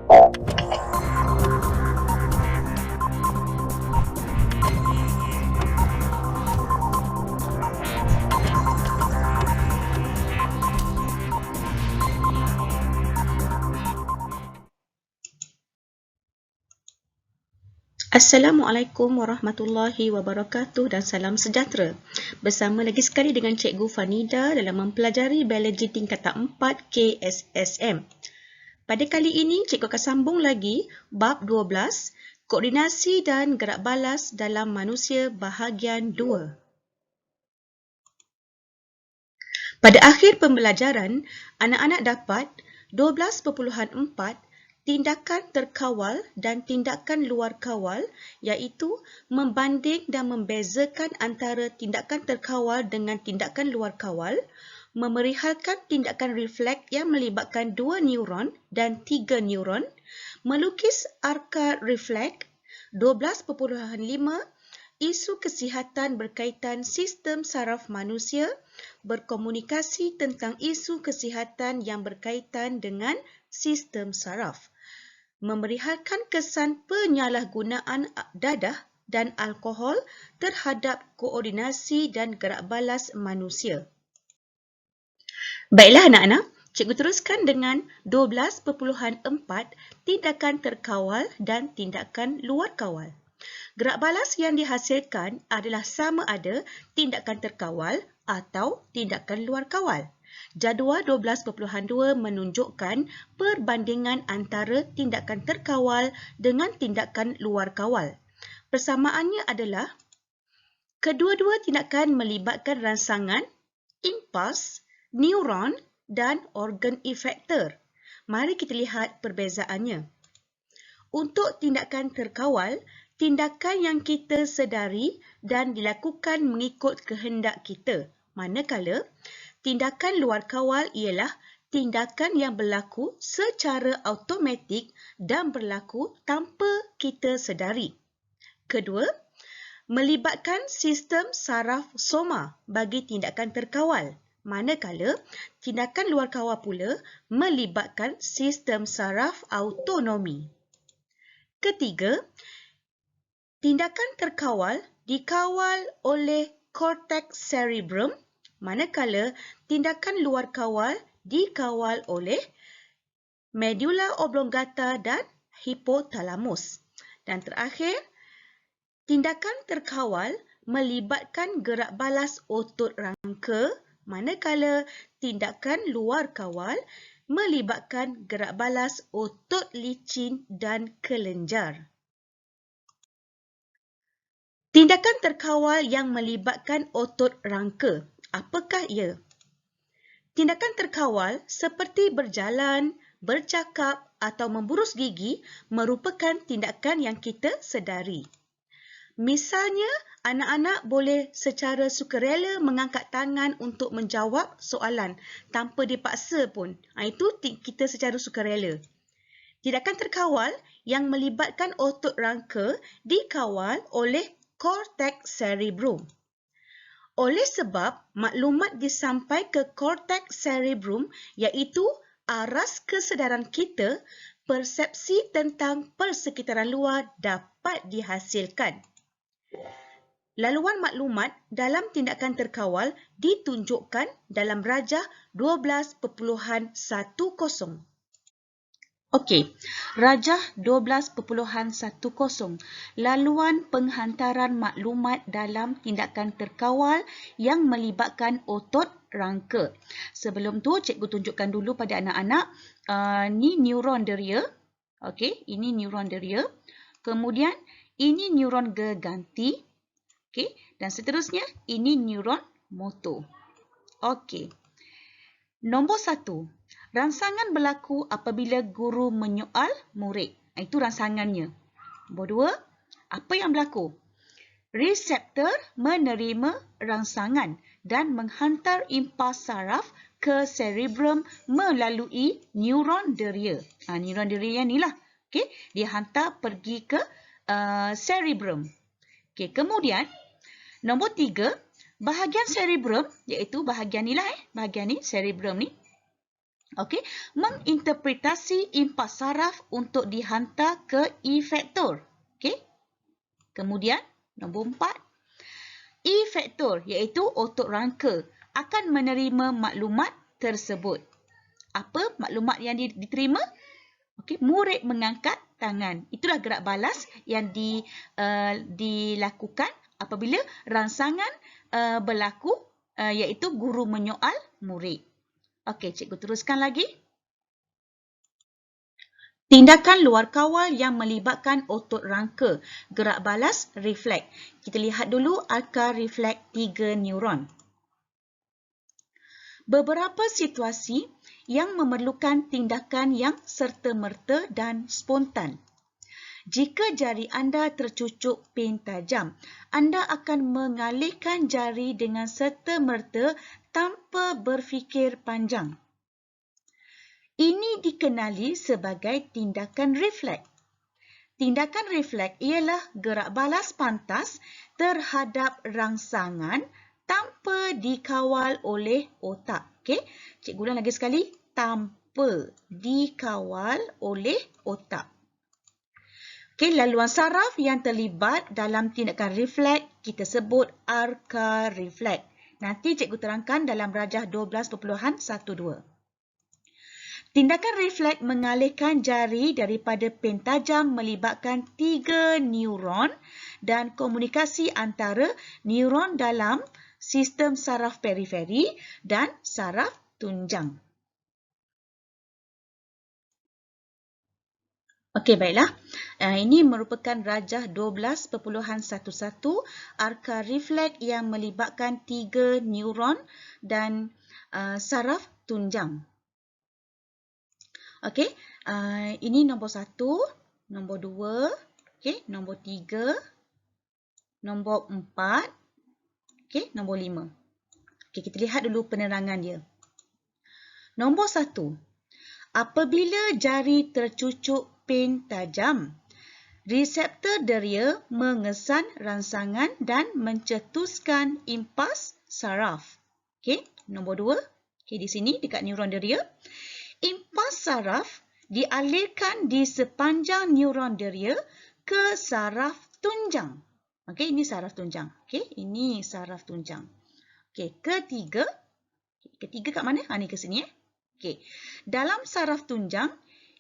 Assalamualaikum warahmatullahi wabarakatuh dan salam sejahtera. Bersama lagi sekali dengan Cikgu Fanida dalam mempelajari biologi tingkatan 4 KSSM. Pada kali ini, Cikgu akan sambung lagi bab 12, koordinasi dan gerak balas dalam manusia bahagian 2. Pada akhir pembelajaran, anak-anak dapat 12.4 tindakan terkawal dan tindakan luar kawal, iaitu membanding dan membezakan antara tindakan terkawal dengan tindakan luar kawal, memerihalkan tindakan refleks yang melibatkan 2 neuron dan 3 neuron, melukis arka refleks, 12.5 isu kesihatan berkaitan sistem saraf manusia, berkomunikasi tentang isu kesihatan yang berkaitan dengan sistem saraf, memerihalkan kesan penyalahgunaan dadah dan alkohol terhadap koordinasi dan gerak balas manusia. Baiklah anak-anak, cikgu teruskan dengan 12.4 tindakan terkawal dan tindakan luar kawal. Gerak balas yang dihasilkan adalah sama ada tindakan terkawal atau tindakan luar kawal. Jadual 12.2 menunjukkan perbandingan antara tindakan terkawal dengan tindakan luar kawal. Persamaannya adalah kedua-dua tindakan melibatkan rangsangan, impuls, neuron dan organ efektor. Mari kita lihat perbezaannya. Untuk tindakan terkawal, tindakan yang kita sedari dan dilakukan mengikut kehendak kita. Manakala, tindakan luar kawal ialah tindakan yang berlaku secara automatik dan berlaku tanpa kita sedari. Kedua, melibatkan sistem saraf soma bagi tindakan terkawal. Manakala, tindakan luar kawal pula melibatkan sistem saraf autonomi. Ketiga, tindakan terkawal dikawal oleh korteks cerebrum, manakala tindakan luar kawal dikawal oleh medulla oblongata dan hipotalamus. Dan terakhir, tindakan terkawal melibatkan gerak balas otot rangka, manakala tindakan luar kawal melibatkan gerak balas otot licin dan kelenjar. Tindakan terkawal yang melibatkan otot rangka, apakah ia? Tindakan terkawal seperti berjalan, bercakap atau memburus gigi merupakan tindakan yang kita sedari. Misalnya, anak-anak boleh secara sukarela mengangkat tangan untuk menjawab soalan tanpa dipaksa pun. Itu kita secara sukarela. Tindakan terkawal yang melibatkan otot rangka dikawal oleh korteks cerebrum. Oleh sebab maklumat disampai ke korteks cerebrum iaitu aras kesedaran kita, persepsi tentang persekitaran luar dapat dihasilkan. Laluan maklumat dalam tindakan terkawal ditunjukkan dalam rajah 12.10. Okey, rajah 12.10. Laluan penghantaran maklumat dalam tindakan terkawal yang melibatkan otot rangka. Sebelum tu, cikgu tunjukkan dulu pada anak-anak, ni neuron deria. Okey, ini neuron deria. Kemudian, ini neuron geganti. Okey, dan seterusnya, ini neuron motor. Okey. Nombor 1. Rangsangan berlaku apabila guru menyoal murid. Itu rangsangannya. Nombor 2. Apa yang berlaku? Reseptor menerima rangsangan dan menghantar impuls saraf ke cerebrum melalui neuron deria. Neuron deria ni lah. Okay? Dia hantar pergi ke cerebrum. Okay. Kemudian, nombor 3. Bahagian cerebrum, iaitu bahagian ni lah. Bahagian ni, cerebrum ni. Okey, menginterpretasi impas saraf untuk dihantar ke efektor. Okey. Kemudian nombor 4, efektor iaitu otot rangka akan menerima maklumat tersebut. Apa maklumat yang diterima? Okey, murid mengangkat tangan. Itulah gerak balas yang dilakukan apabila rangsangan berlaku iaitu guru menyoal murid. Okey, cikgu teruskan lagi. Tindakan luar kawal yang melibatkan otot rangka, gerak balas, refleks. Kita lihat dulu akar refleks 3 neuron. Beberapa situasi yang memerlukan tindakan yang serta-merta dan spontan. Jika jari anda tercucuk pin tajam, anda akan mengalihkan jari dengan serta-merta tanpa berfikir panjang. Ini dikenali sebagai tindakan refleks. Tindakan refleks ialah gerak balas pantas terhadap rangsangan tanpa dikawal oleh otak. Okey, cikgu ulang lagi sekali, tanpa dikawal oleh otak. Okey, laluan saraf yang terlibat dalam tindakan refleks kita sebut arka refleks. Nanti cikgu terangkan dalam rajah 12.12. Tindakan refleks mengalihkan jari daripada pin tajam melibatkan 3 neuron dan komunikasi antara neuron dalam sistem saraf periferi dan saraf tunjang. Okey, baiklah. Ini merupakan rajah 12.11 arka refleks yang melibatkan 3 neuron dan saraf tunjang. Okey, ini nombor 1, nombor 2, okey, nombor 3, nombor 4, okey, nombor 5. Okey, kita lihat dulu penerangan dia. Nombor 1, apabila jari tercucuk pin tajam, reseptor deria mengesan rangsangan dan mencetuskan impas saraf. Okey, nombor 2, okey, di sini dekat neuron deria. Impas saraf dialirkan di sepanjang neuron deria ke saraf tunjang. Okey, ini saraf tunjang. Okey, ini saraf tunjang. Okey, ketiga kat mana? Ni ke sini Okey. Dalam saraf tunjang,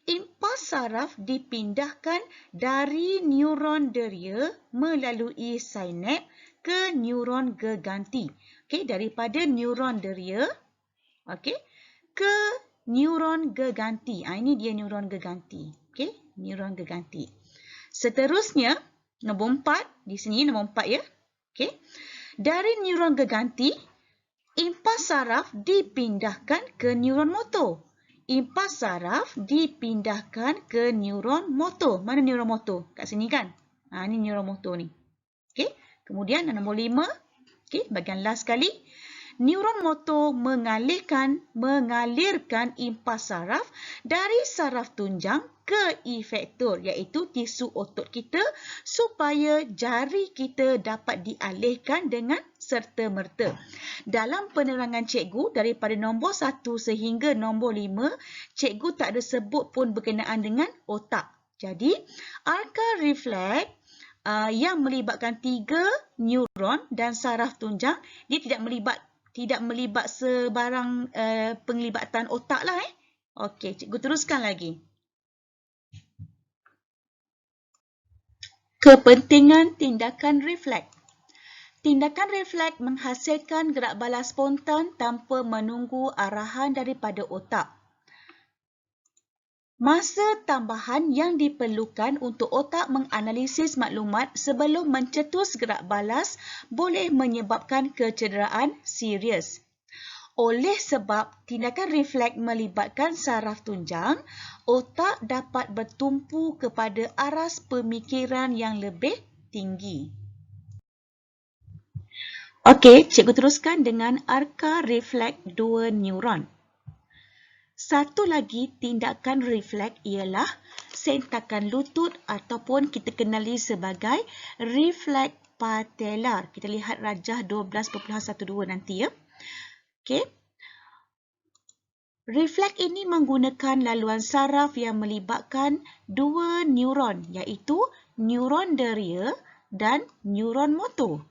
impas saraf dipindahkan dari neuron deria melalui sinaps ke neuron geganti. Okey, daripada neuron deria ke neuron geganti. Ini dia neuron geganti. Okey, neuron geganti. Seterusnya, nombor 4. Di sini nombor 4 ya. Okey. Dari neuron geganti, impas saraf dipindahkan ke neuron motor. Impas saraf dipindahkan ke neuron motor. Mana neuron motor? Kat sini kan? Ini neuron motor ni. Okey. Kemudian nombor 5. Okey, bahagian last sekali. Neuron motor mengalirkan impas saraf dari saraf tunjang ke efektor iaitu tisu otot kita supaya jari kita dapat dialihkan dengan serta-merta. Dalam penerangan cikgu daripada nombor 1 sehingga nombor 5, cikgu tak ada sebut pun berkenaan dengan otak. Jadi, arka refleks yang melibatkan 3 neuron dan saraf tunjang, dia tidak melibat sebarang penglibatan otak lah. Okey, cikgu teruskan lagi. Kepentingan tindakan refleks. Tindakan refleks menghasilkan gerak balas spontan tanpa menunggu arahan daripada otak. Masa tambahan yang diperlukan untuk otak menganalisis maklumat sebelum mencetus gerak balas boleh menyebabkan kecederaan serius. Oleh sebab tindakan refleks melibatkan saraf tunjang, otak dapat bertumpu kepada aras pemikiran yang lebih tinggi. Okey, cikgu teruskan dengan arka refleks 2 neuron. Satu lagi tindakan refleks ialah sentakan lutut ataupun kita kenali sebagai refleks patellar. Kita lihat rajah 12.12 nanti ya. Okey. Refleks ini menggunakan laluan saraf yang melibatkan dua neuron, iaitu neuron deria dan neuron motor.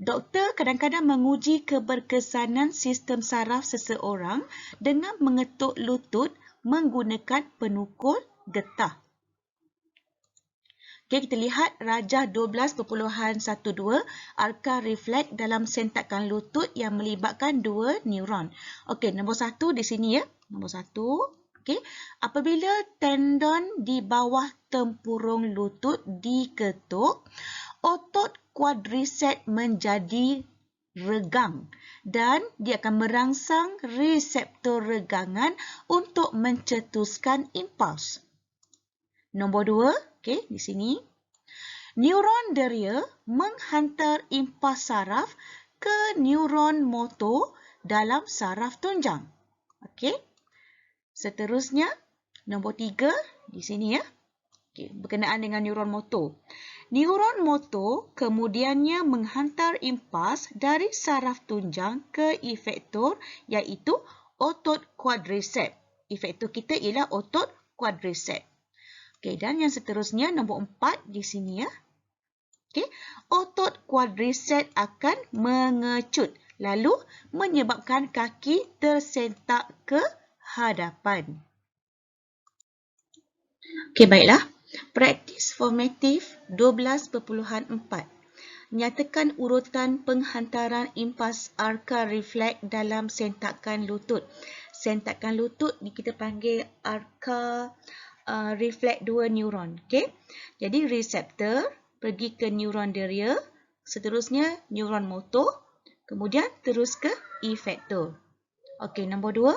Doktor kadang-kadang menguji keberkesanan sistem saraf seseorang dengan mengetuk lutut menggunakan penukul getah. Okey, kita lihat rajah 12.12 arka refleks dalam sentakan lutut yang melibatkan dua neuron. Okey, nombor 1 di sini ya. Nombor 1. Okey, apabila tendon di bawah tempurung lutut diketuk, otot quadriceps menjadi regang dan dia akan merangsang reseptor regangan untuk mencetuskan impuls. Nombor 2, okey, di sini. Neuron deria menghantar impuls saraf ke neuron motor dalam saraf tunjang. Okey. Seterusnya, nombor 3 di sini ya. Okey, berkenaan dengan neuron motor. Neuron motor kemudiannya menghantar impuls dari saraf tunjang ke efektor iaitu otot quadriceps. Efektor kita ialah otot quadriceps. Okey, dan yang seterusnya nombor 4 di sini ya. Okey, otot quadriceps akan mengecut lalu menyebabkan kaki tersentak ke hadapan. Okey, baiklah. Praktis formatif 12.4. Nyatakan urutan penghantaran impuls arka refleks dalam sentakan lutut. Sentakan lutut ni kita panggil arka refleks dua neuron. Okay? Jadi reseptor pergi ke neuron deria, seterusnya neuron motor, kemudian terus ke efektor. Okey, nombor 2.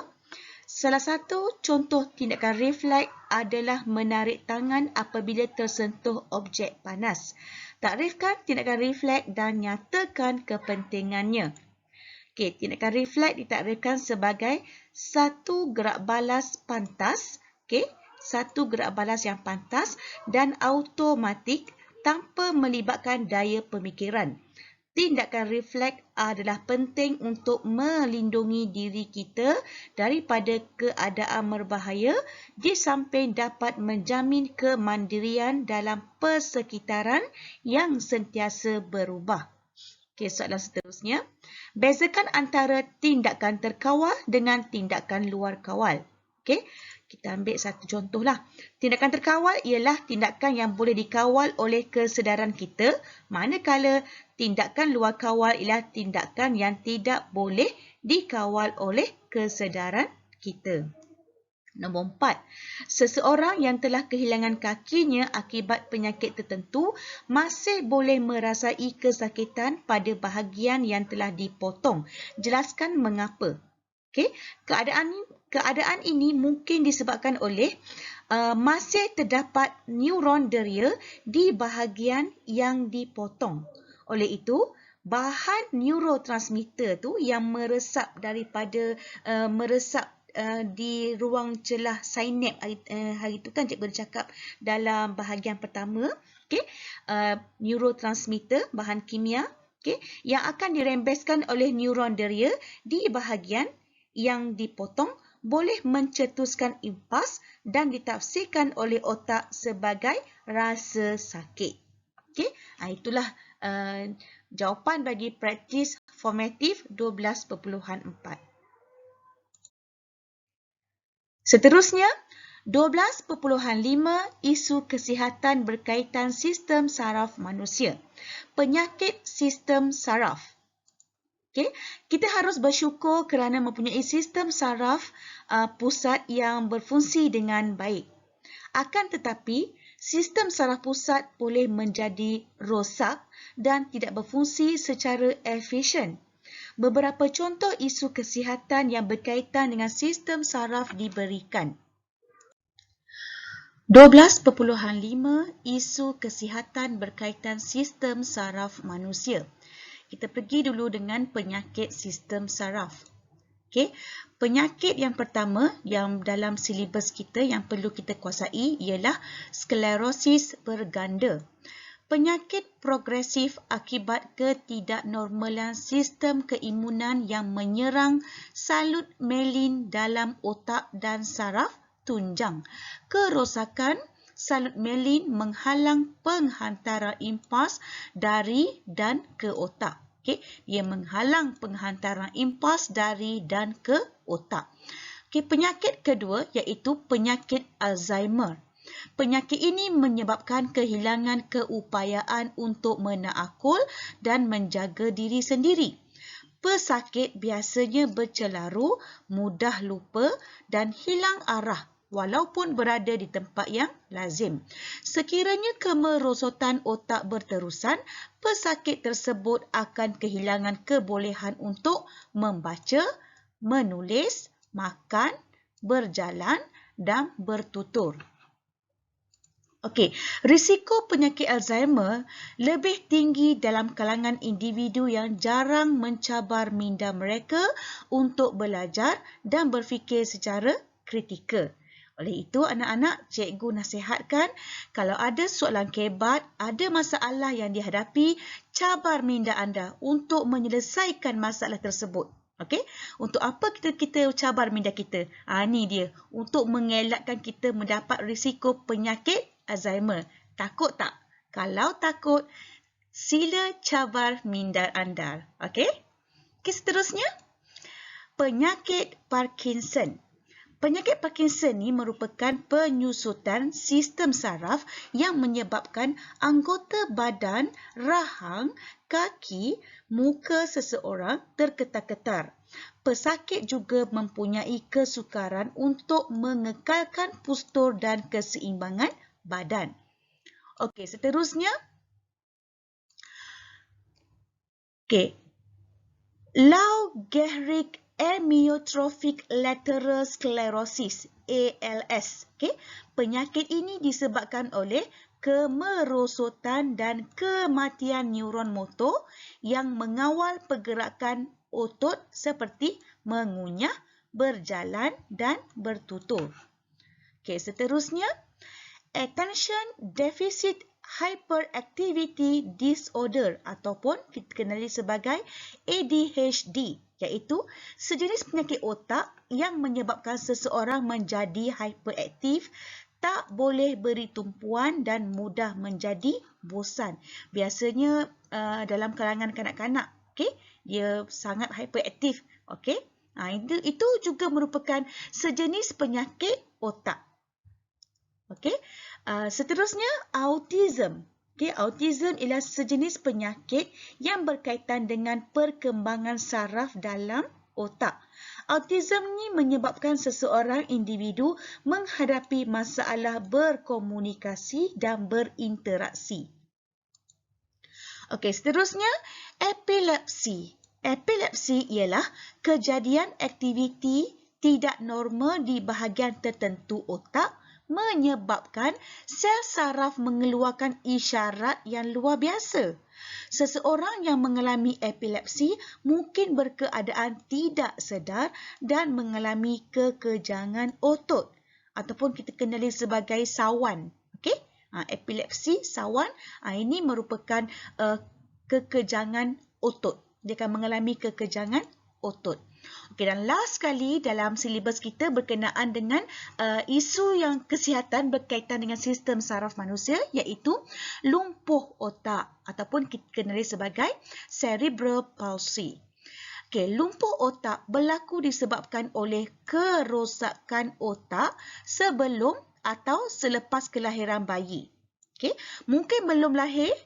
Salah satu contoh tindakan refleks adalah menarik tangan apabila tersentuh objek panas. Takrifkan tindakan refleks dan nyatakan kepentingannya. Okey, tindakan refleks ditakrifkan sebagai satu gerak balas pantas, okey, satu gerak balas yang pantas dan automatik tanpa melibatkan daya pemikiran. Tindakan refleks adalah penting untuk melindungi diri kita daripada keadaan berbahaya di samping dapat menjamin kemandirian dalam persekitaran yang sentiasa berubah. Okey, soalan seterusnya. Bezakan antara tindakan terkawal dengan tindakan luar kawal. Okey, kita ambil satu contohlah. Tindakan terkawal ialah tindakan yang boleh dikawal oleh kesedaran kita, manakala tindakan luar kawal ialah tindakan yang tidak boleh dikawal oleh kesedaran kita. Nombor 4. Seseorang yang telah kehilangan kakinya akibat penyakit tertentu masih boleh merasai kesakitan pada bahagian yang telah dipotong. Jelaskan mengapa. Okey, keadaan ini mungkin disebabkan oleh masih terdapat neuron deria di bahagian yang dipotong. Oleh itu, bahan neurotransmitter tu yang meresap daripada di ruang celah sinap hari itu kan cikgu cakap dalam bahagian pertama, okey, neurotransmitter bahan kimia, okey, yang akan dirembeskan oleh neuron deria di bahagian yang dipotong boleh mencetuskan impuls dan ditafsirkan oleh otak sebagai rasa sakit. Okey, itulah jawapan bagi praktis formatif 12.4. Seterusnya, 12.5 isu kesihatan berkaitan sistem saraf manusia. Penyakit sistem saraf. Okay. Kita harus bersyukur kerana mempunyai sistem saraf pusat yang berfungsi dengan baik. Akan tetapi, sistem saraf pusat boleh menjadi rosak dan tidak berfungsi secara efisien. Beberapa contoh isu kesihatan yang berkaitan dengan sistem saraf diberikan. 12.5 isu kesihatan berkaitan sistem saraf manusia. Kita pergi dulu dengan penyakit sistem saraf. Okey, penyakit yang pertama yang dalam silibus kita yang perlu kita kuasai ialah sklerosis berganda. penyakit progresif akibat ketidaknormalan sistem keimunan yang menyerang salut myelin dalam otak dan saraf tunjang. Kerosakan salut myelin menghalang penghantaran impuls dari dan ke otak. Okey, dia menghalang penghantaran impuls dari dan ke otak. Okey, penyakit kedua iaitu penyakit Alzheimer. Penyakit ini menyebabkan kehilangan keupayaan untuk menakul dan menjaga diri sendiri. Pesakit biasanya bercelaru, mudah lupa dan hilang arah walaupun berada di tempat yang lazim. Sekiranya kemerosotan otak berterusan, pesakit tersebut akan kehilangan kebolehan untuk membaca, menulis, makan, berjalan dan bertutur. Okey, risiko penyakit Alzheimer lebih tinggi dalam kalangan individu yang jarang mencabar minda mereka untuk belajar dan berfikir secara kritikal. Oleh itu, anak-anak, cikgu nasihatkan kalau ada soalan kebat, ada masalah yang dihadapi, cabar minda anda untuk menyelesaikan masalah tersebut. Okey, untuk apa kita cabar minda kita? Ni dia, untuk mengelakkan kita mendapat risiko penyakit Alzheimer. Takut tak? Kalau takut, sila cabar minda anda. Okey? Okey, seterusnya. Penyakit Parkinson. Penyakit Parkinson ni merupakan penyusutan sistem saraf yang menyebabkan anggota badan, rahang, kaki, muka seseorang terketar-ketar. Pesakit juga mempunyai kesukaran untuk mengekalkan postur dan keseimbangan badan. Okey, seterusnya. Okey. Lou Gehrig Amyotrophic Lateral Sclerosis, ALS. Okay? Penyakit ini disebabkan oleh kemerosotan dan kematian neuron motor yang mengawal pergerakan otot seperti mengunyah, berjalan dan bertutur. Okay, seterusnya, Attention Deficit Hyperactivity Disorder ataupun kita kenali sebagai ADHD, iaitu sejenis penyakit otak yang menyebabkan seseorang menjadi hyperaktif, tak boleh beri tumpuan dan mudah menjadi bosan. Biasanya dalam kalangan kanak-kanak, okay? Dia sangat hyperaktif. Okay? Itu juga merupakan sejenis penyakit otak. Okay? Seterusnya, autism. Okay, autism ialah sejenis penyakit yang berkaitan dengan perkembangan saraf dalam otak. Autism ni menyebabkan seseorang individu menghadapi masalah berkomunikasi dan berinteraksi. Okey, seterusnya, epilepsi. Epilepsi ialah kejadian aktiviti tidak normal di bahagian tertentu otak menyebabkan sel saraf mengeluarkan isyarat yang luar biasa. Seseorang yang mengalami epilepsi mungkin berkeadaan tidak sedar dan mengalami kekejangan otot ataupun kita kenali sebagai sawan. Okey? Epilepsi, sawan, ini merupakan kekejangan otot. Dia akan mengalami kekejangan otot. Okey, dan last sekali dalam silibus kita berkenaan dengan isu yang kesihatan berkaitan dengan sistem saraf manusia iaitu lumpuh otak ataupun kita kenali sebagai cerebral palsy. Okey, lumpuh otak berlaku disebabkan oleh kerosakan otak sebelum atau selepas kelahiran bayi. Okey, mungkin belum lahir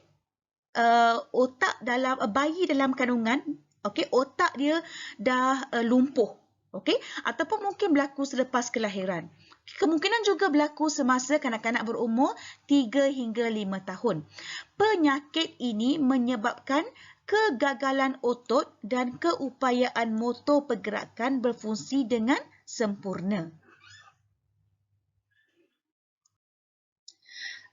otak dalam bayi dalam kandungan. Okey, otak dia dah lumpuh. Okey, ataupun mungkin berlaku selepas kelahiran. Kemungkinan juga berlaku semasa kanak-kanak berumur 3 hingga 5 tahun. Penyakit ini menyebabkan kegagalan otot dan keupayaan motor pergerakan berfungsi dengan sempurna.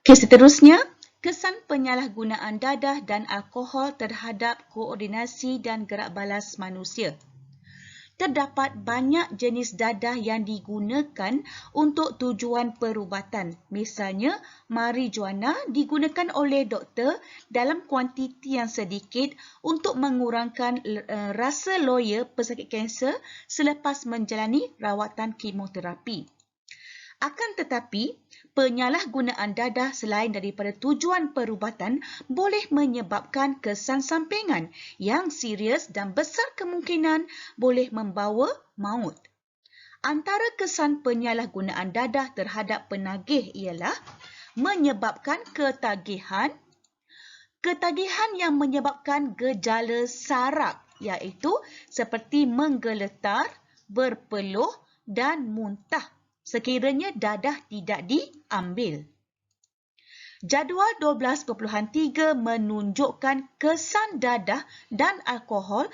Okey, seterusnya. Kesan penyalahgunaan dadah dan alkohol terhadap koordinasi dan gerak balas manusia. terdapat banyak jenis dadah yang digunakan untuk tujuan perubatan. Misalnya, marijuana digunakan oleh doktor dalam kuantiti yang sedikit untuk mengurangkan rasa loya pesakit kanser selepas menjalani rawatan kemoterapi. Akan tetapi, penyalahgunaan dadah selain daripada tujuan perubatan boleh menyebabkan kesan sampingan yang serius dan besar kemungkinan boleh membawa maut. Antara kesan penyalahgunaan dadah terhadap penagih ialah menyebabkan ketagihan yang menyebabkan gejala saraf iaitu seperti menggeletar, berpeluh dan muntah sekiranya dadah tidak diambil. Jadual 12.3 menunjukkan kesan dadah dan alkohol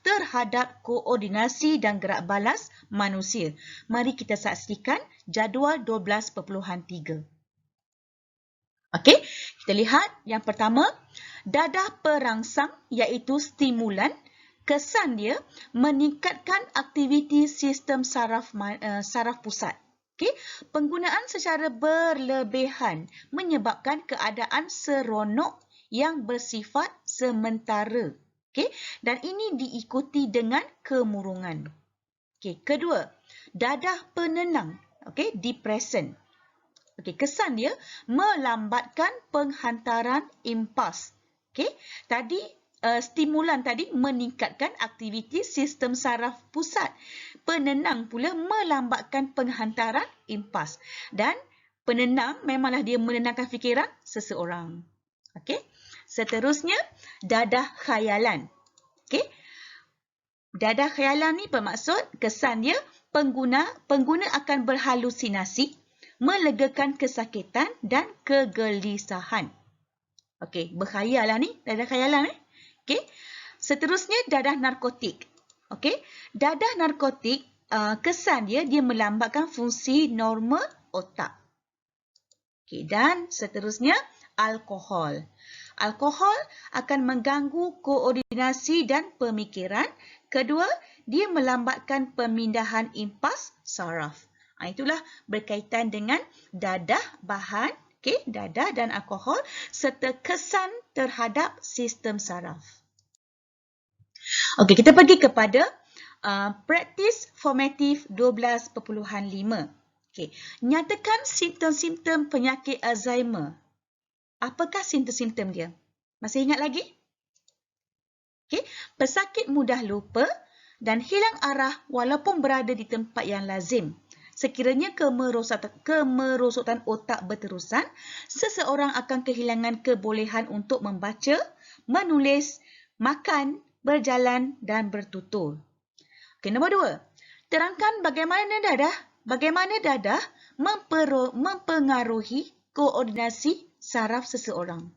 terhadap koordinasi dan gerak balas manusia. Mari kita saksikan jadual 12.3. Okey, kita lihat yang pertama, dadah perangsang iaitu stimulan. Kesan dia meningkatkan aktiviti sistem saraf pusat. Okay. Penggunaan secara berlebihan menyebabkan keadaan seronok yang bersifat sementara. Okay. Dan ini diikuti dengan kemurungan. Okay. Kedua, dadah penenang. Okay. Depressant. Okay. Kesan dia melambatkan penghantaran impuls. Okay. Tadi stimulan tadi meningkatkan aktiviti sistem saraf pusat. Penenang pula melambatkan penghantaran impuls. Dan penenang memanglah dia menenangkan fikiran seseorang. Okey. Seterusnya, dadah khayalan. Okey. Dadah khayalan ni bermaksud kesan dia pengguna akan berhalusinasi, melegakan kesakitan dan kegelisahan. Okey, berkhayal lah ni, dadah khayalan ni. Okey. Seterusnya, dadah narkotik. Okey. Dadah narkotik, kesan dia melambatkan fungsi normal otak. Okey. Dan seterusnya, alkohol. Alkohol akan mengganggu koordinasi dan pemikiran. Kedua, dia melambatkan pemindahan impuls saraf. Itulah berkaitan dengan dadah bahan, okay, dadah dan alkohol serta kesan terhadap sistem saraf. Okey, kita pergi kepada praktis formatif 12.5. Okey, nyatakan simptom-simptom penyakit Alzheimer. Apakah simptom-simptom dia? Masih ingat lagi? Okey, pesakit mudah lupa dan hilang arah walaupun berada di tempat yang lazim. Sekiranya kemerosotan otak berterusan, seseorang akan kehilangan kebolehan untuk membaca, menulis, makan, berjalan dan bertutur. Okey, nombor 2. Terangkan bagaimana dadah mempengaruhi koordinasi saraf seseorang.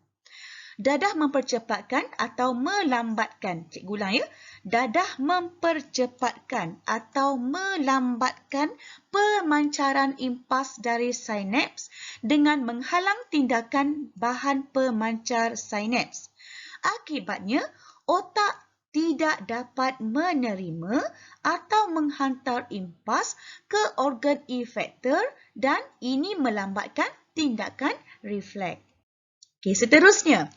Dadah mempercepatkan atau melambatkan. Cikgu ulang ya. Dadah mempercepatkan atau melambatkan pemancaran impuls dari sinaps dengan menghalang tindakan bahan pemancar sinaps. Akibatnya, otak tidak dapat menerima atau menghantar impuls ke organ efektor dan ini melambatkan tindakan refleks. Okey, seterusnya.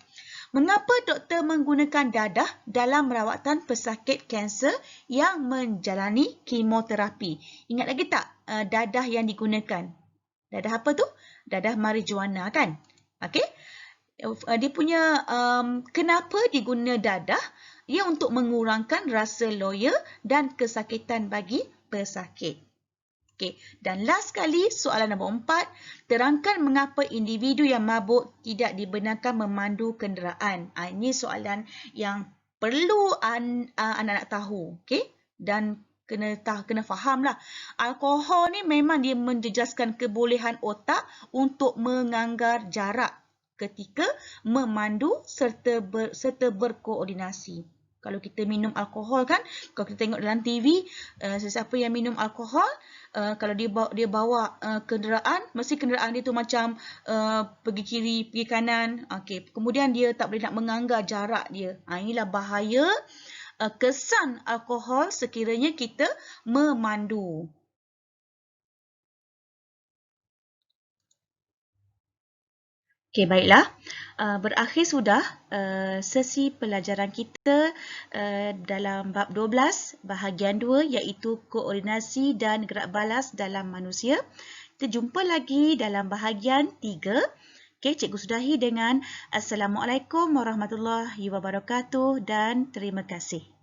Mengapa doktor menggunakan dadah dalam rawatan pesakit kanser yang menjalani kemoterapi? Ingat lagi tak dadah yang digunakan? Dadah apa tu? Dadah marijuana kan? Okey. Dia punya kenapa diguna dadah? Ia untuk mengurangkan rasa loya dan kesakitan bagi pesakit. Okey, dan last sekali soalan nombor 4, terangkan mengapa individu yang mabuk tidak dibenarkan memandu kenderaan. Ini soalan yang perlu anak-anak tahu, okey? Dan kena fahamlah. Alkohol ni memang dia menjejaskan kebolehan otak untuk menganggar jarak ketika memandu serta berkoordinasi. Kalau kita minum alkohol kan, kalau kita tengok dalam TV, sesiapa yang minum alkohol, kalau dia bawa kenderaan, mesti kenderaan dia tu macam pergi kiri, pergi kanan. Okay. Kemudian dia tak boleh nak menganggar jarak dia. Inilah bahaya kesan alkohol sekiranya kita memandu. Okey, baiklah. Berakhir sudah sesi pelajaran kita dalam bab 12, bahagian 2 iaitu koordinasi dan gerak balas dalam manusia. Kita jumpa lagi dalam bahagian 3. Okey, cikgu sudahi dengan Assalamualaikum warahmatullahi wabarakatuh dan terima kasih.